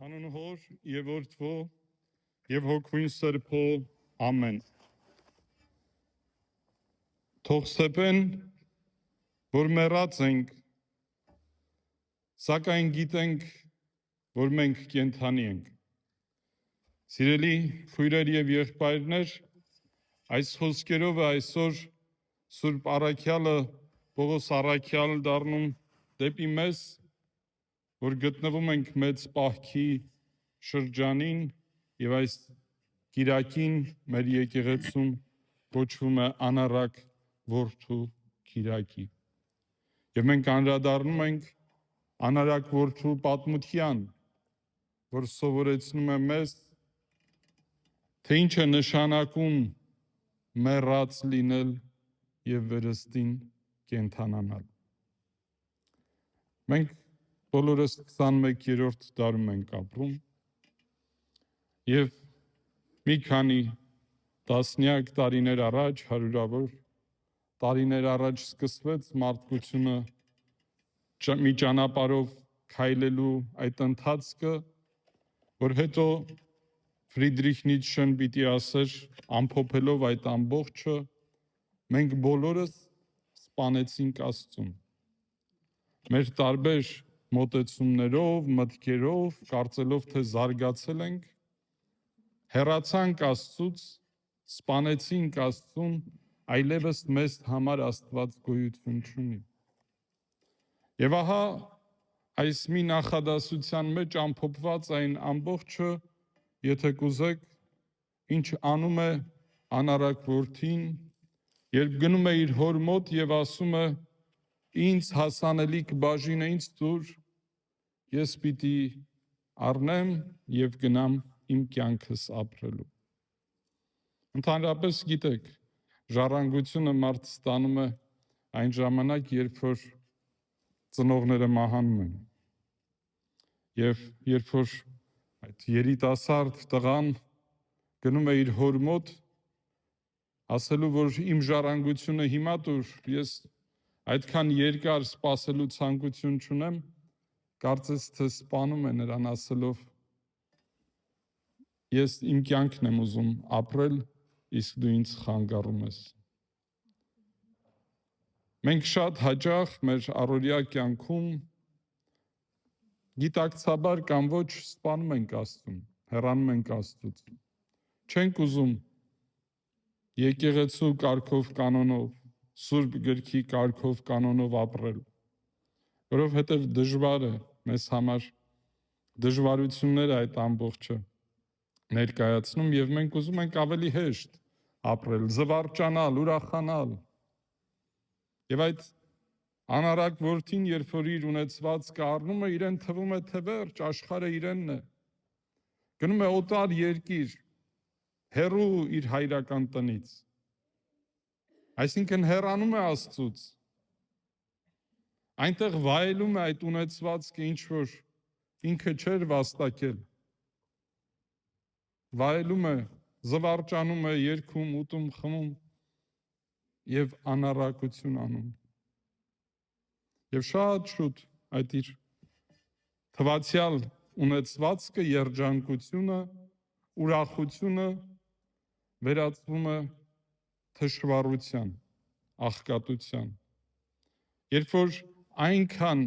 Հանուն Հոր եւ Որդվո եւ Հոգին Սրբո ամեն։ Թող սեպեն, որ մեռած ենք, սակայն գիտենք, որ մենք կենդանի ենք։ Սիրելի քույրեր եւ եղբայրներ, այս խոսքերով այսօր Սուրբ Առաքյալը Պողոս Առաքյալ դառնում դեպի մեզ, որ գտնվում ենք մեծ պահքի շրջանին եւ այս Կիրակին մեր եկեղեցում կոչվում է անառակ որդու Կիրակի։ Եվ մենք անդրադառնում ենք անառակ որդու պատմության, որ սովորեցնում է մեզ, թե ինչ է նշանակում մեռած լինել եւ վերստին կենդանանալ։ Մենք բոլորս 21-րդ դարում ենք ապրում եւ մի քանի տասնյակ տարիներ առաջ, հարյուրավոր տարիներ առաջ սկսվեց մարդկությունը մի ճանապարհով քայլելու այդ ընթացքը, որ հետո Ֆրիդրիխ Նիցշեն պիտի ասեր, ամփոփելով այդ ամբողջը, մենք բոլորս սպանեցինք Աստծուն։ Մեր տարբեր մոտեցումներով, մտքերով, կարծելով թե զարգացել ենք, հեռացանք Աստծուց, սպանեցինք Աստծուն, այլևս մեզ համար Աստված գոյություն չունի։ Եվ ահա այս մի նախադասության մեջ ամփոփված այն ամբողջը, եթե կուզեք, ինչ անում է անառակ որդին, երբ գնում է իր հոր մոտ եւ ասում է. «Ինձ հասանելիք բաժինը ինձ տուր, ես պիտի առնեմ եւ գնամ իմ կյանքս ապրելու»։ Ընդհանրապես գիտեք, ժառանգությունը մարդ ստանում է այն ժամանակ, երբ որ ծնողները մահանում են։ Եվ երբ որ այդ երիտասարդ տղան գնում է իր հոր մոտ, ասելու, որ իմ ժառանգությունը հիմա տուր, ես այդքան երկար սպասելու ցանկություն չունեմ, կարծես թե սպանում է նրան ասելով. ես իմ կյանքն եմ ուզում ապրել, իսկ դու ինձ խանգարում ես։ Մենք շատ հաճախ մեր առօրյա կյանքում գիտակցաբար կամ ոչ սպանում ենք Աստծուն, հեռանում ենք Աստծուց։ Չենք ուզում եկեղեցու կարգով կանոնով, Սուրբ գրքի կարգով կանոնով ապրել, որովհետև դժվար է մեզ համար, դժվարություններ է այդ ամբողջը ներկայացնում եւ մենք ուզում ենք ավելի հեշտ ապրել, զվարճանալ, ուրախանալ։ Եվ այդ անառակ որդին, երբ որ իր ունեցվածքը առնում է, իրեն թվում է, թե վերջ, աշխարհը իրենն է։ Գնում է օտար երկիր, հեռու իր հայրական տնից։ Այսինքն հեռանում է Աստծուց։ Այնտեղ վայելում է այդ ունեցվածքը, ինչ որ ինքը չէր վաստակել։ Վայելում է, զվարճանում է, երգում, ուտում, խմում եւ անառակություն անում։ Եվ շատ շուտ այդ իր թվացյալ ունեցվածքը, երջանկությունը, ուրախությունը վերածվում է թշվառության, աղքատության։ Երբ որ այնքան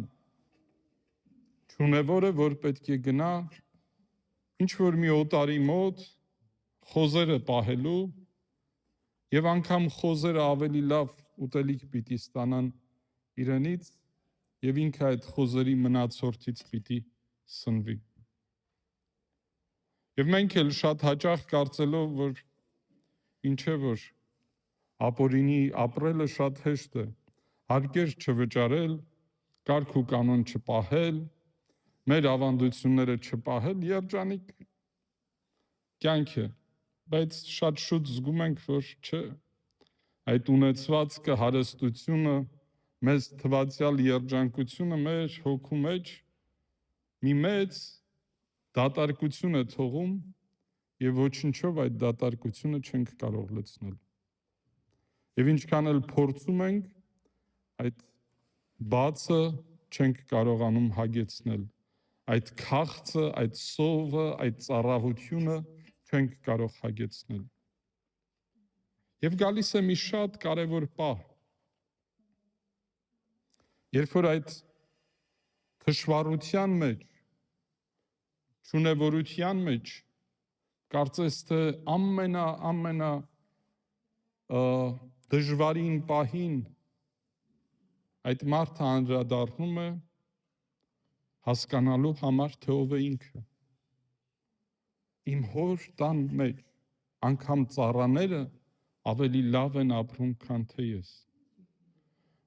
չունևոր է, որ պետք է գնա ինչ որ մի օտարի մոտ խոզերը պահելու եւ անգամ խոզերը ավելի լավ ուտելիք պիտի ստանան իրենից եւ ինքը այդ խոզերի մնացորդից պիտի սնվի։ Եվ մենք էլ շատ հաճախ կարծելով, որ ինչ է որ ապօրինի ապրելը շատ հեշտ է, հարկեր չվճարել, կարգ ու կանոն չպահել, մեր ավանդությունները չպահել, երջանիկ կյանք է, բայց շատ շուտ զգում ենք, որ չէ, այդ ունեցվածքը, հարստությունը, մեզ թվացյալ երջանկությունը մեր հոգու մեջ մի մեծ դատարկություն է թողում եւ ոչինչով այդ դատարկությունը չենք կարող լցնել։ Եվ ինչքան էլ փորձում ենք, այդ բացը չենք կարողանում հագեցնել, այդ քաղցը, այդ սովը, այդ ծառավությունը չենք կարող հագեցնել։ Եվ գալիս է մի շատ կարևոր պահ, երբ որ այդ թշվառության մեջ, շունևորության մեջ, կարծես թե ամենա դժվարին պահին այդ մարդը անդրադառնում է հասկանալու համար, թե ով է ինքը։ Իմ հոր տան մեջ անգամ ծառաները ավելի լավ են ապրում, քան թե ես։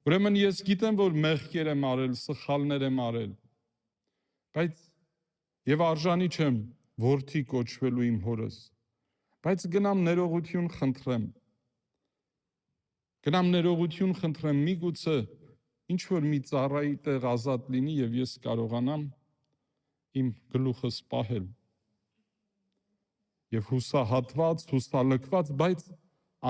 Ուրեմն ես գիտեմ, որ մեղքեր եմ արել, սխալներ եմ արել, բայց եւ արժանի չեմ որդի կոչվելու իմ հորս, բայց գնամ ներողություն խնդրեմ։ Գնամ ներողություն խնդրեմ, միգուցե ինչ որ մի ծառայի տեղ ազատ լինի եւ ես կարողանամ իմ գլուխս պահել։ Եվ հուսահատված, հուսալքված, բայց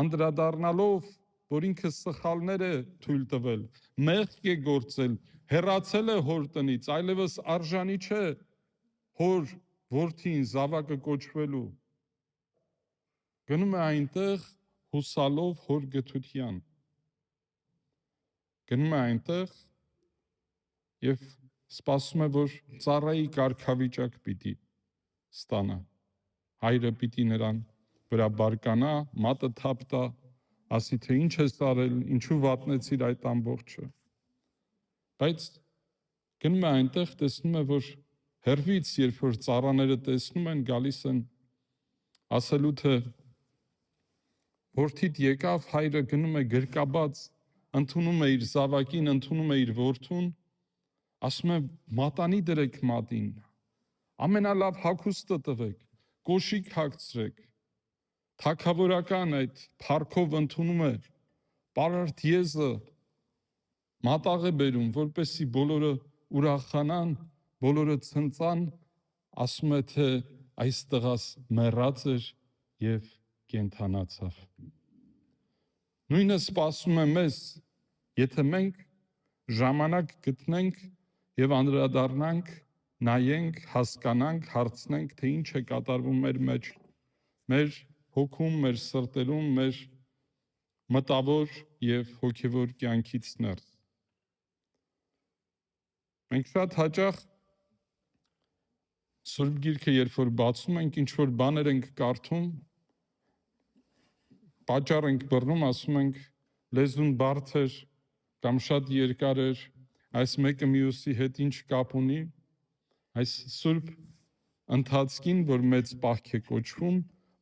անդրադառնալով, որ ինքը սխալներ է թույլ տվել, մեղք է գործել, հեռացել է հոր տնից, այլևս արժանի չէ հոր որդին զավակը կոչվելու։ Գնում է այնտեղ հուսալով հոր գթության։ Գնում է այնտեղ եւ սպասում է, որ ծառայի կարգավիճակ պիտի ստանա։ Հայրը պիտի նրան վրա բարկանա, մատը թափ տա, ասի թե ինչ ես արել, ինչու վատնեցիր այդ ամբողջը։ Բայց գնում է այնտեղ, տեսնում է, որ հեռվից, երբ որ ծառաները տեսնում են, գալիս են ասելու թե որդիդ եկավ, հայրը գնում է գրկաբաց, ընդունում է իր զավակին, ընդունում է իր որդուն, ասում է մատանի դրեք մատին, ամենալավ հագուստը տվեք, կոշիկ հագցրեք, թագավորական այդ փառքով ընդունում է, պարարտ եզը մատաղ է բերում, որպեսզի բոլորը ուրախանան, բոլորը ցնծան, ասում է թե այս տղաս մեռած էր եւ կենդանացավ։ Նույնը սպասում է մեզ, եթե մենք ժամանակ գտնենք եւ անդրադառնանք, նայենք, հասկանանք, հարցնենք, թե ինչ է կատարվում մեր մեջ, մեր հոգում, մեր սրտերում, մեր մտավոր եւ հոգեվոր կյանքից ներս։ Մենք շատ հաճախ Սուրբ Գիրքը, երբ որ բացում ենք, ինչ որ բաներ ենք կարդում, պատճառ ենք բռնում, ասում ենք լեզուն բարդ էր կամ շատ երկար էր, այս մեկը մյուսի հետ ինչ կապ ունի, այս սուրբ ընթացքին, որ մեծ պահք է կոչվում,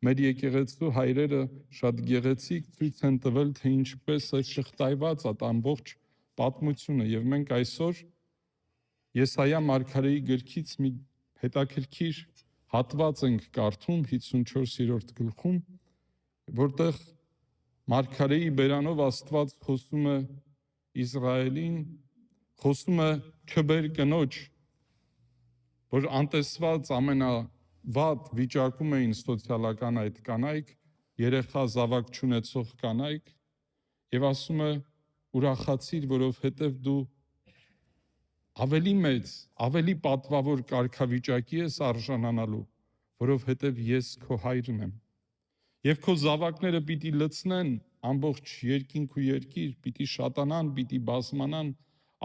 մեր եկեղեցու հայրերը շատ գեղեցիկ ցույց են տվել, թե ինչպես է շղթայված այդ ամբողջ պատմությունը, եւ մենք այսօր Եսայա մարգարեի գրքից մի հետաքրքիր հատված ենք կարդում 54-րդ գլխում, որտեղ մարգարեի բերանով Աստված խոսում է Իսրայելին, խոսում է չբեր կնոջ, որ անտեսված ամենավատ վիճակում էին սոցիալական այդ կանայք, երեխա զավակ չունեցող կանայք, եւ ասում է ուրախացիր, որովհետեւ դու ավելի մեծ, ավելի պատվավոր կարգավիճակի ես արժանանալու, որովհետև ես քո հայրն եմ։ Եվ քո զավակները պիտի լցնեն ամբողջ երկինք ու երկիր, պիտի շատանան, պիտի բազմանան,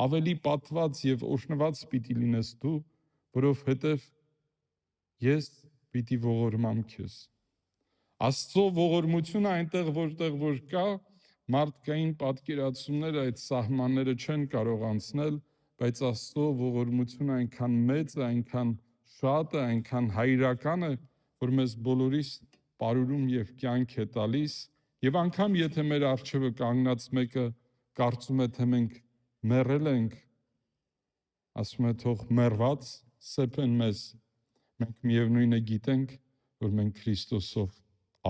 ավելի պատված եւ օրհնված պիտի լինես դու, որովհետև ես պիտի ողորմամ քեզ։ Աստծո ողորմությունը այնտեղ որտեղ որ կա, մարդկային պատկերացումները այդ սահմանները չեն կարող անցնել, բայց Աստծո ողորմությունը այնքան մեծ է, այնքան շատ է, այնքան հայրական է, որ մեզ բոլորիս պարուրում եւ կյանք է տալիս, եւ անգամ եթե մեր առջևը կանգնած մեկը կարծում է, թե մենք մեռել ենք, ասում է թող մեռված սեփեն մեզ, մենք միևնույն է գիտենք, որ մենք Քրիստոսով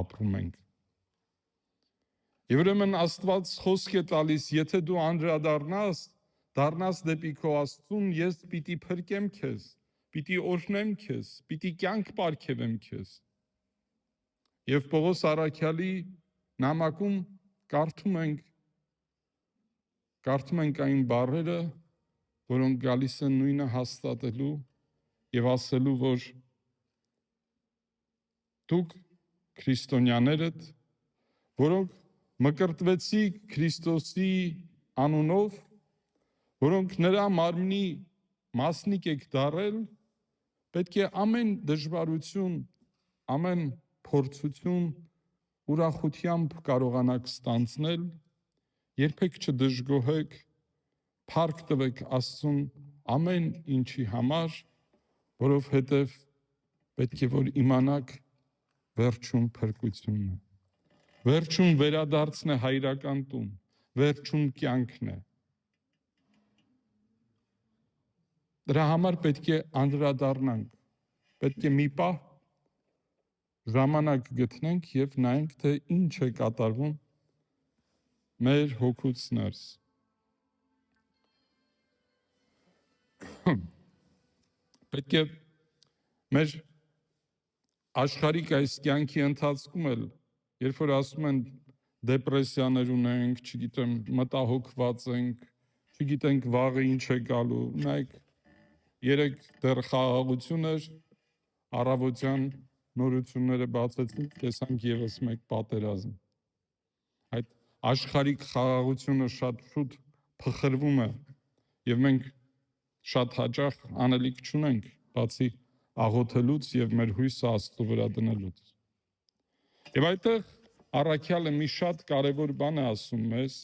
ապրում ենք։ Եվ ուրեմն Աստված խոսք է տալիս, եթե դու դառնաս դեպի քո Աստծուն, ես պիտի փրկեմ քեզ, պիտի օրհնեմ քեզ, պիտի կյանք պարգևեմ քեզ։ Եվ Պողոս առաքյալի նամակում կարդում ենք այն բառերը, որոնք գալիս են նույնը հաստատելու, եւ ասելու, որ դուք քրիստոնյաներդ, որոնք մկրտվեցիք Քրիստոսի անունով, որոնք նրա մարմնի մասնիկ եք դարել, պետք է ամեն դժվարություն, ամեն փորձություն ուրախությամբ կարողանաք ստանձնել, երբեք չդժգոհեք, փառք տվեք Աստծուն ամեն ինչի համար, որովհետև պետք է որ իմանաք վերջում փրկությունն է, վերջում վերադարձն է հայրական տուն, վերջում կյանքն է։ Դրա համար պետք է անդրադառնանք, պետք է մի պահ ժամանակ գտնենք եւ նայենք, թե ինչ է կատարվում մեր հոգուց ներս։ Պետք է մեր աշխարհիկ այս կյանքի ընթացքում էլ, երբ որ ասում են դեպրեսիաներ ունենք, չգիտեմ, մտահոգված ենք, չգիտենք վաղը ինչ է գալու, նայեք, երեք դեռ խաղաղություն էր, առավոտյան նորությունները բացեցինք, տեսանք եւս մեկ պատերազմ։ Այդ աշխարհիկ խաղաղությունը շատ շուտ փխրվում է եւ մենք շատ հաճախ անելիք չունենք, բացի աղոթելուց եւ մեր հույսը Աստծո վրա դնելուց։ Եվ այդտեղ առաքյալը մի շատ կարևոր բան է ասում մեզ,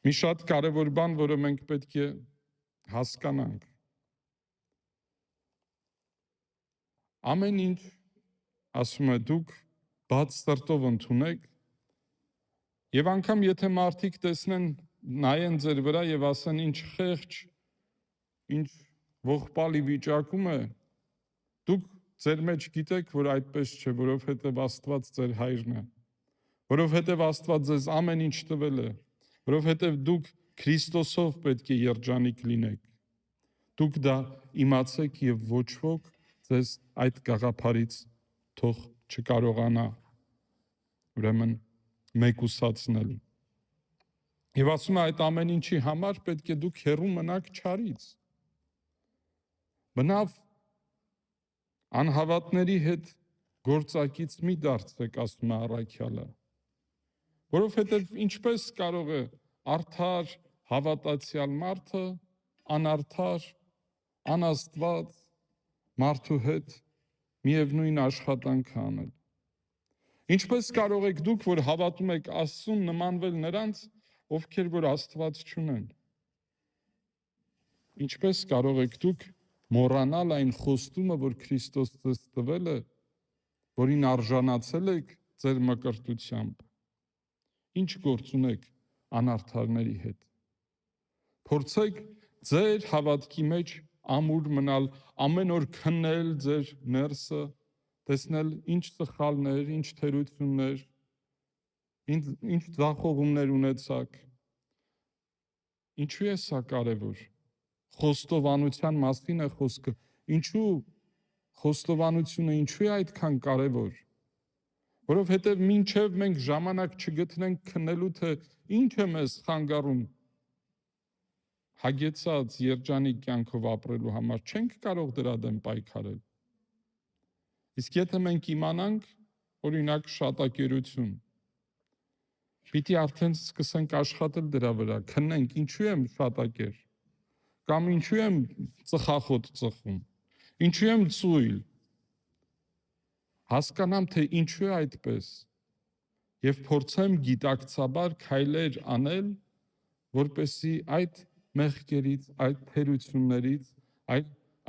մի շատ կարևոր բան, որը մենք պետք է հասկանանք։ Ամեն ինչ, ասում է, դուք բաց սրտով ընդունեք եւ անգամ եթե մարդիկ տեսնեն, նայեն ձեր վրա եւ ասեն ինչ խեղճ, ինչ ողբալի վիճակում է, դուք ձեր մեջ գիտեք, որ այդպես չէ, որովհետեւ Աստված ձեր հայրն է, որովհետեւ Աստված ձեզ ամեն ինչ տվել է, որովհետեւ դուք Քրիստոսով պետք է երջանիկ լինեք։ Դուք դա իմացեք եւ ոչ ոք ձեզ այդ գաղափարից թող չկարողանա ուրեմն մեկուսացնել։ Եվ ասում է այդ ամեն ինչի համար պետք է դուք հեռու մնաք չարից։ Բնավ անհավատների հետ գործակից մի դարձեք, ասում է առաքյալը, որովհետև ինչպես կարող է արդար հավատացյալ մարդը անարդար, անաստված մարդու հետ միևնույն աշխատանքը անել։ Ինչպես կարող եք դուք, որ հավատում եք Աստծուն, նմանվել նրանց, ովքեր որ Աստված չունեն։ Ինչպես կարող եք դուք մոռանալ այն խոստումը, որ Քրիստոս ձեզ տվել է, որին արժանացել եք ձեր մկրտությամբ։ Ինչ գործ ունեք անարդարների հետ։ Փորձեք ձեր հավատքի մեջ ամուր մնալ, ամեն օր քննել ձեր ներսը, տեսնել ինչ սխալներ, ինչ թերություններ, ինչ ձախողումներ ունեցաք։ Ինչու է սա կարևոր։ Խոստովանության մասին է խոսքը։ Ինչու խոստովանությունը ինչու է այդքան կարևոր։ Որովհետև մինչև մենք ժամանակ չգտնենք քննելու, թե ինչ է մեզ խանգարում հագեցած երջանիկ կյանքով ապրելու համար, չենք կարող դրա դեմ պայքարել։ Իսկ եթե մենք իմանանք, օրինակ շատակերություն, պիտի արդեն սկսենք աշխատել դրա վրա, քննենք ինչու եմ շատակեր, կամ ինչու եմ ծխախոտ ծխում, ինչու եմ ծույլ, հասկանամ, թե ինչու է այդպես, եւ փորձեմ գիտակցաբար քայլեր անել, որպեսզի այդ մեղքերից, այդ թերություններից,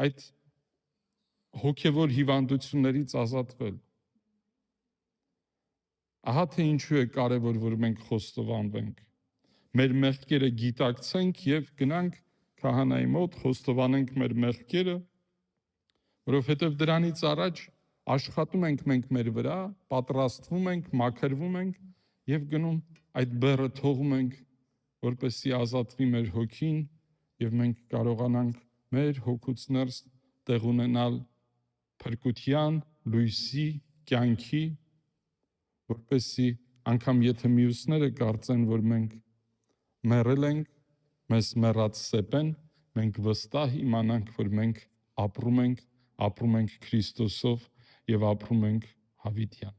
այդ հոգևոր հիվանդություններից ազատվել։ Ահա թե ինչու է կարևոր, որ մենք խոստովանվենք։ Մեր մեղքերը գիտակցենք եւ գնանք քահանայի մոտ, խոստովանենք մեր մեղքերը, որովհետեւ դրանից առաջ աշխատում ենք մենք մեր վրա, պատրաստվում ենք, մաքրվում ենք եւ գնում այդ բեռը թողում ենք, որպեսզի ազատվի մեր հոգին եւ մենք կարողանանք մեր հոգուց ներս տեղ ունենալ փրկության, լույսի, կյանքի, որպեսզի անգամ եթե մյուսները կարծեն, որ մենք մեռել ենք, մեզ մեռած սեպեն, մենք վստահ իմանանք, որ մենք ապրում ենք Քրիստոսով եւ ապրում ենք հավիտյան։